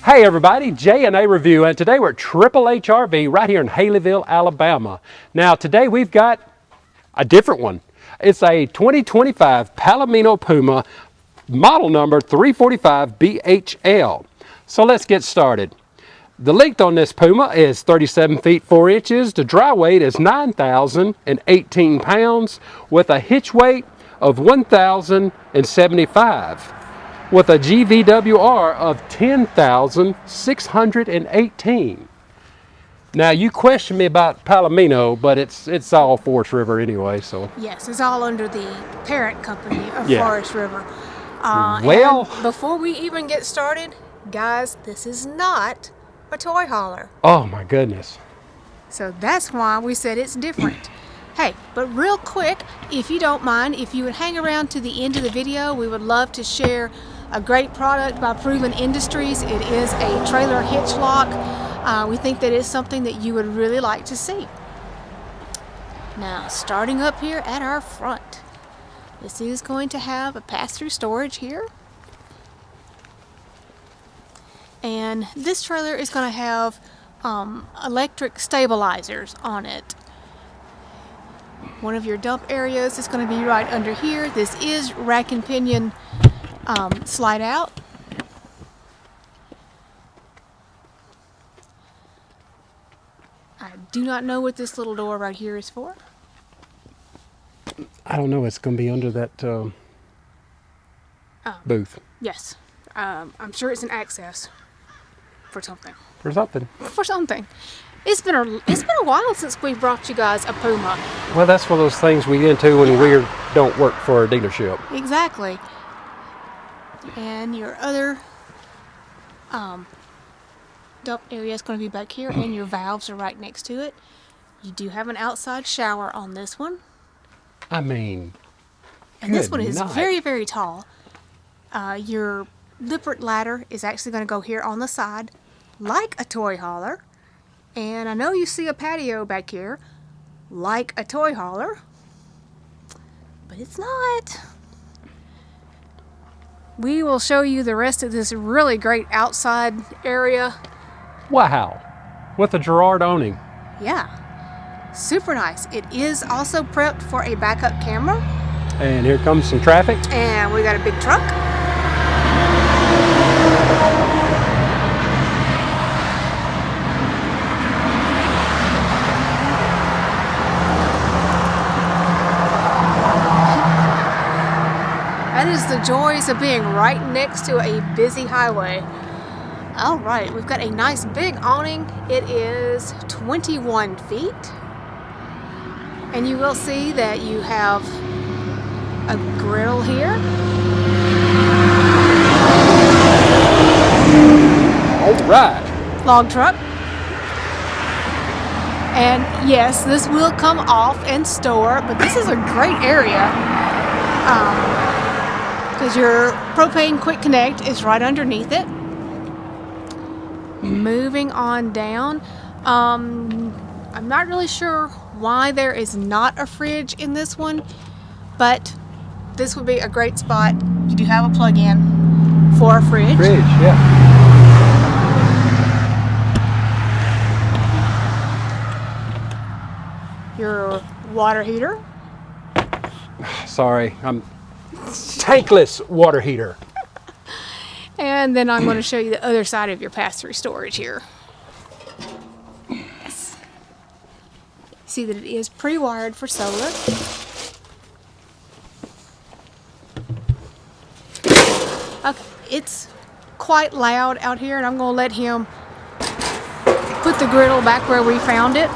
Hey everybody, J&A Review, and today we're at Triple H RV right here in Haleyville, Alabama. Now today we've got a different one. It's a 2025 Palomino Puma, model number 345BHL. So let's get started. The length on this Puma is 37 feet 4 inches. The dry weight is 9,018 pounds with a hitch weight of 1,075. with a GVWR of 10,618. Now you questioned me about Palomino, but it's all Forest River anyway, so. Yes, it's all under the parent company of Forest River. Well, and before we even get started, guys, this is not a toy hauler. oh my goodness. So that's why we said it's different. Hey, but real quick, if you don't mind, if you would hang around to the end of the video, we would love to share a great product by Proven Industries. It is a trailer hitch lock. We think that is something that you would really like to see. Now, starting up here at our front, this is going to have a pass-through storage here. And this trailer is going to have electric stabilizers on it. One of your dump areas is going to be right under here. This is rack and pinion slide out. I do not know what this little door right here is for. I don't know, it's going to be under that booth. Yes, I'm sure it's an access for something. For something. For something. It's been a while since we brought you guys a Puma. Well, that's one of those things we get into when we don't work for a dealership. Exactly. And your other dump area is going to be back here, and your valves are right next to it. You do have an outside shower on this one. I mean, and this one is very, very tall. Your lippert ladder is actually going to go here on the side, like a toy hauler. And I know you see a patio back here, like a toy hauler, but it's not. We will show you the rest of this really great outside area. Wow, with a Gerard Awning. Yeah, super nice. It is also prepped for a backup camera. And here comes some traffic. And we got a big truck. That is the joys of being right next to a busy highway. All right, we've got a nice big awning. It is 21 feet. And you will see that you have a grill here. All right. Log truck. And yes, this will come off and store, but this is a great area. Because your propane quick connect is right underneath it. Moving on down, I'm not really sure why there is not a fridge in this one, but this would be a great spot. You do have a plug-in for a fridge. Yeah. Your water heater. Sorry, I'm tankless water heater. And then I'm going to show you the other side of your pass-through storage here. Yes. See that it is pre-wired for solar. Okay, it's quite loud out here, and I'm going to let him put the griddle back where we found it.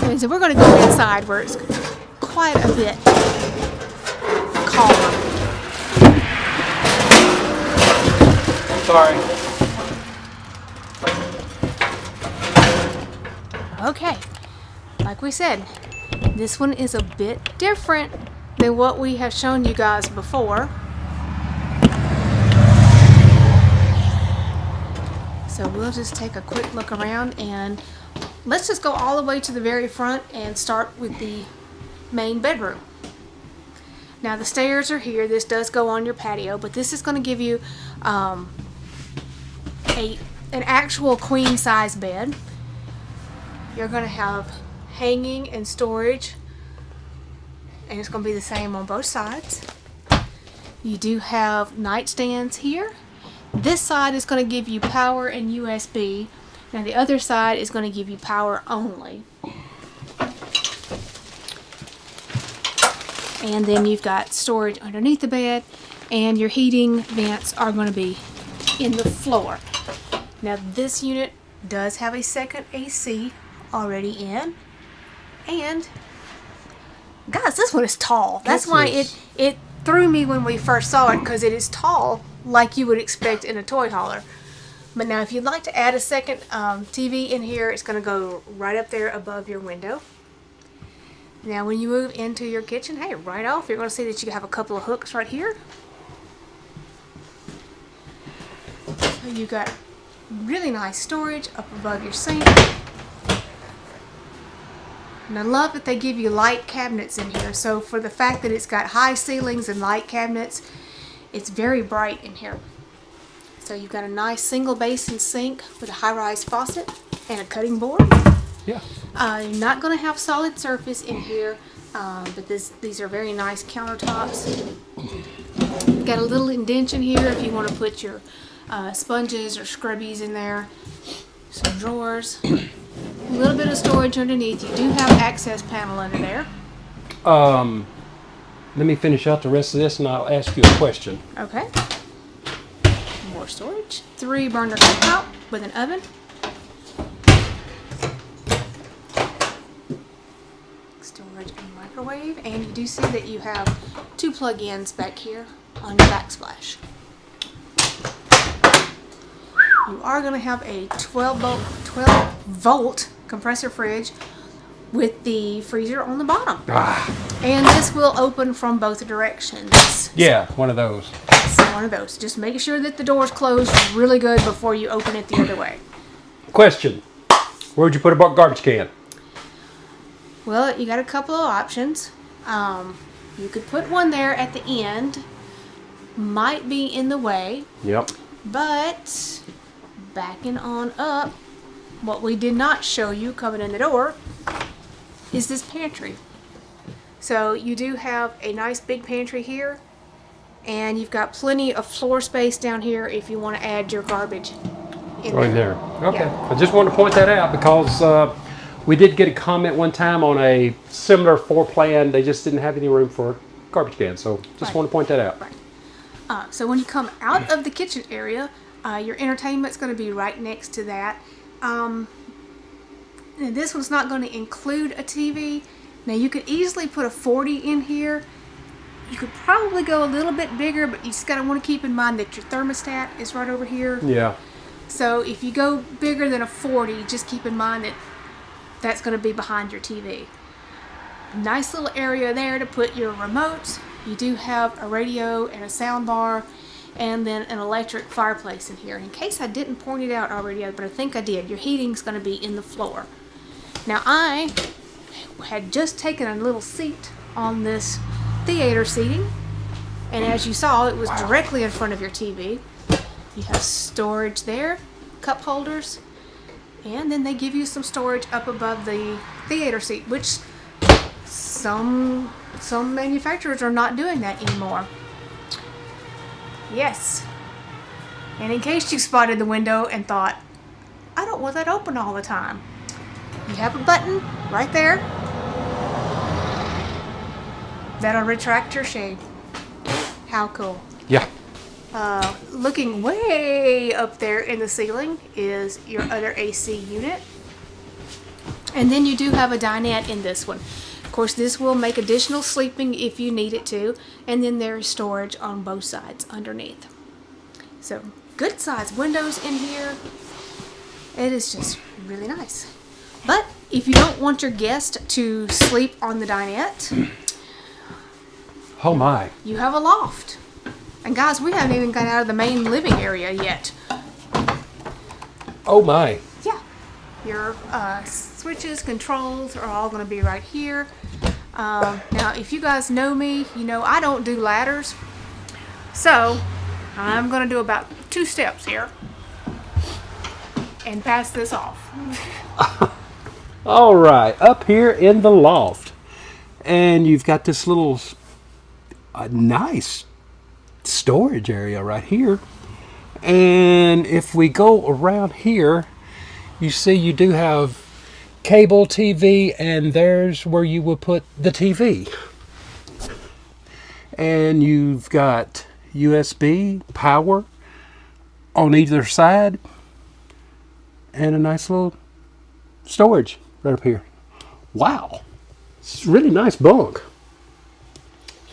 And so we're going to go inside where it's quite a bit calmer. Sorry. Okay, like we said, this one is a bit different than what we have shown you guys before. So we'll just take a quick look around, and let's just go all the way to the very front and start with the main bedroom. Now the stairs are here. This does go on your patio, but this is going to give you an actual queen size bed. You're going to have hanging and storage, and it's going to be the same on both sides. You do have nightstands here. This side is going to give you power and USB. Now the other side is going to give you power only. And then you've got storage underneath the bed, and your heating vents are going to be in the floor. Now this unit does have a second AC already in, and guys, this one is tall. That's why it threw me when we first saw it, because it is tall like you would expect in a toy hauler. But now if you'd like to add a second TV in here, it's going to go right up there above your window. Now when you move into your kitchen, hey, right off, you're going to see that you have a couple of hooks right here. So you got really nice storage up above your sink. And I love that they give you light cabinets in here. So for the fact that it's got high ceilings and light cabinets, it's very bright in here. So you've got a nice single basin sink with a high-rise faucet and a cutting board. Yeah. You're not going to have solid surface in here, but these are very nice countertops. Got a little indentation here if you want to put your sponges or scrubbies in there. Some drawers. A little bit of storage underneath. You do have access panel under there. Let me finish out the rest of this and I'll ask you a question. Okay. More storage. 3-burner cooktop with an oven. Storage and microwave. And you do see that you have 2 plug-ins back here on your backsplash. You are going to have a 12 volt compressor fridge with the freezer on the bottom. And this will open from both directions. Yeah, one of those. So one of those. Just make sure that the door's closed really good before you open it the other way. Question. Where'd you put a garbage can? Well, you got a couple of options. You could put one there at the end. Might be in the way. Yep. But backing on up, what we did not show you coming in the door is this pantry. So you do have a nice big pantry here, and you've got plenty of floor space down here if you want to add your garbage in Right there. Okay. Yeah. I just wanted to point that out because we did get a comment one time on a similar floor plan. They just didn't have any room for a garbage can. So just Right. want to point that out. Right. So when you come out of the kitchen area, your entertainment's going to be right next to that. And this one's not going to include a TV. Now you could easily put a 40 in here. You could probably go a little bit bigger, but you just got to want to keep in mind that your thermostat is right over here. Yeah. So if you go bigger than a 40, just keep in mind that that's going to be behind your TV. Nice little area there to put your remotes. You do have a radio and a sound bar, and then an electric fireplace in here. In case I didn't point it out already, but I think I did, your heating's going to be in the floor. Now I had just taken a little seat on this theater seating, and as you saw, it was directly in front of your TV. You have storage there, cup holders, and then they give you some storage up above the theater seat, which some manufacturers are not doing that anymore. Yes. And in case you spotted the window and thought, I don't want that open all the time, you have a button right there that'll retract your shade. How cool. Yeah. Looking way up there in the ceiling is your other AC unit. And then you do have a dinette in this one. Of course, this will make additional sleeping if you need it to. And then there is storage on both sides underneath. So, good size windows in here. It is just really nice. But if you don't want your guest to sleep on the dinette, Oh my. you have a loft. And guys, we haven't even got out of the main living area yet. Oh my. Yeah. Your switches, controls are all going to be right here. Now, if you guys know me, you know I don't do ladders. So, I'm going to do about 2 steps here. and pass this off. All right, up here in the loft, and you've got this little nice storage area right here. And if we go around here, you see you do have cable TV, and there's where you would put the TV. And you've got USB power on either side, and a nice little storage right up here. Wow, it's a really nice bunk.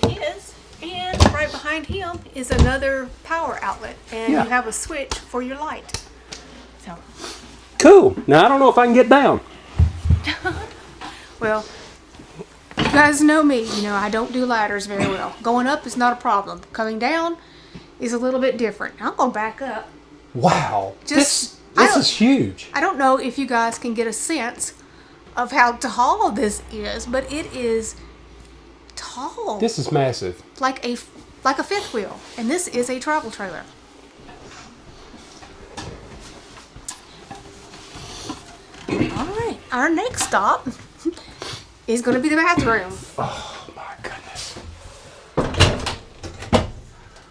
It is. And right behind him is another power outlet, and Yeah. you have a switch for your light. So, Cool. Now I don't know if I can get down. well, you guys know me. You know I don't do ladders very well. Going up is not a problem. Coming down is a little bit different. I'm gonna back up. Wow, Just- this is huge. I don't know if you guys can get a sense of how tall this is, but it is tall. This is massive. like a fifth wheel, and this is a travel trailer. All right, our next stop is going to be the bathroom. Oh my goodness.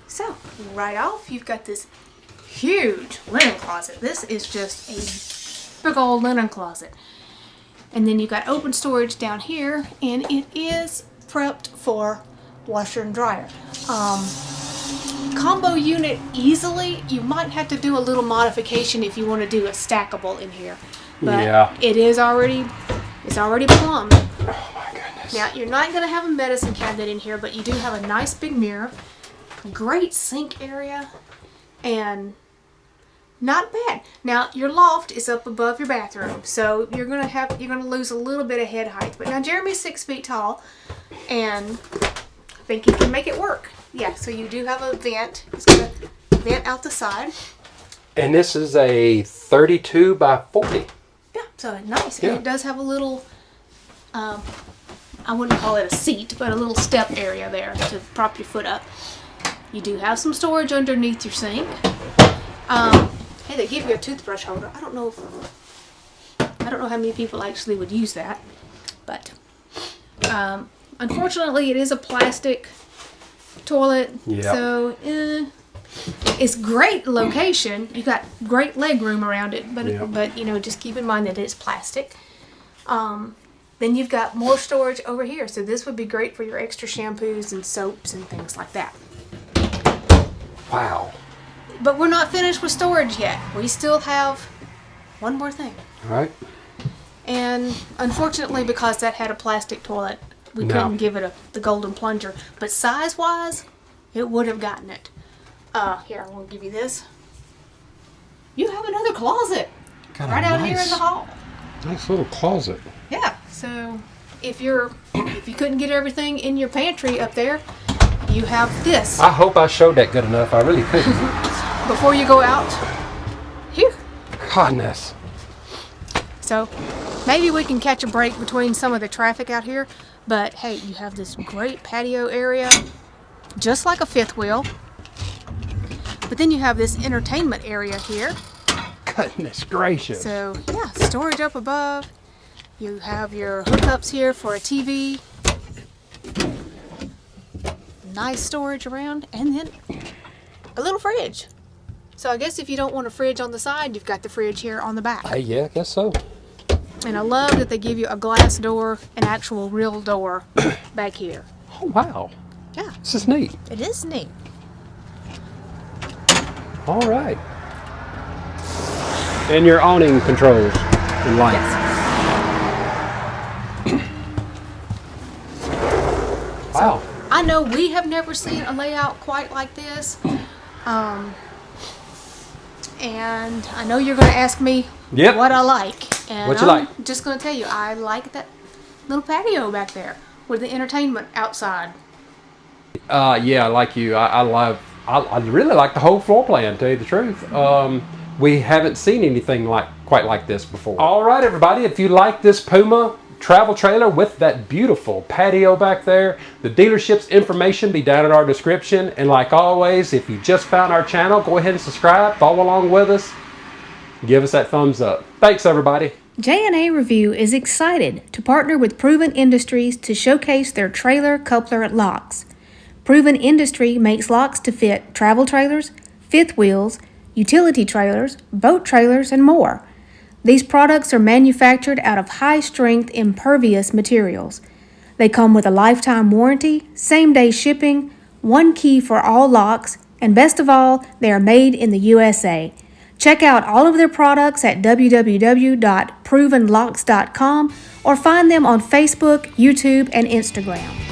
So right off, you've got this huge linen closet. This is just a big old linen closet, and then you've got open storage down here, and it is prepped for washer and dryer. Combo unit easily. You might have to do a little modification if you want to do a stackable in here, but Yeah. it's already plumbed. Oh my goodness. Now you're not going to have a medicine cabinet in here, but you do have a nice big mirror, great sink area, and not bad. Now your loft is up above your bathroom, so you're gonna lose a little bit of head height. But now Jeremy's 6 feet tall, and I think he can make it work. Yeah, so you do have a vent. It's gonna vent out the side. And this is a 32 by 40. Yeah, so nice. Yeah. And it does have a little, I wouldn't call it a seat, but a little step area there to prop your foot up. You do have some storage underneath your sink. Hey, they give you a toothbrush holder. I don't know how many people actually would use that, but unfortunately, it is a plastic toilet. Yep. So it's great location. You got great leg room around it, but Yep. but you know, just keep in mind that it's plastic. Then you've got more storage over here. So this would be great for your extra shampoos and soaps and things like that. Wow. But we're not finished with storage yet. We still have one more thing. All right. And unfortunately, because that had a plastic toilet, we No. couldn't give it the golden plunger. But size-wise, it would have gotten it. Here, I'm going to give you this. You have another closet Got a right out here in nice- the hall. Nice little closet. Yeah. So if you couldn't get everything in your pantry up there, you have this. I hope I showed that good enough. I really couldn't. Before you go out, here. Goodness. So maybe we can catch a break between some of the traffic out here. But hey, you have this great patio area, just like a fifth wheel. But then you have this entertainment area here. Goodness gracious. So yeah, storage up above. You have your hookups here for a TV. Nice storage around, and then a little fridge. So I guess if you don't want a fridge on the side, you've got the fridge here on the back. Hey, yeah, I guess so. And I love that they give you a glass door, an actual real door back here. Oh, wow. Yeah, This is neat. it is neat. All right. And your awning controls and lights. Yes. Wow. I know we have never seen a layout quite like this. And I know you're going to ask me Yep. what I like. And What you I'm like? just going to tell you, I like that little patio back there with the entertainment outside. Yeah, like you, I really like the whole floor plan, to tell you the truth. We haven't seen anything quite like this before. All right, everybody, if you like this Puma travel trailer with that beautiful patio back there, the dealership's information be down in our description. And like always, if you just found our channel, go ahead and subscribe, follow along with us. give us that thumbs up. Thanks, everybody. J&A Review is excited to partner with Proven Industries to showcase their trailer coupler locks. Proven Industry makes locks to fit travel trailers, fifth wheels, utility trailers, boat trailers, and more. These products are manufactured out of high-strength impervious materials. They come with a lifetime warranty, same-day shipping, one key for all locks, and best of all, they are made in the USA. Check out all of their products at www.provenlocks.com or find them on Facebook, YouTube, and Instagram.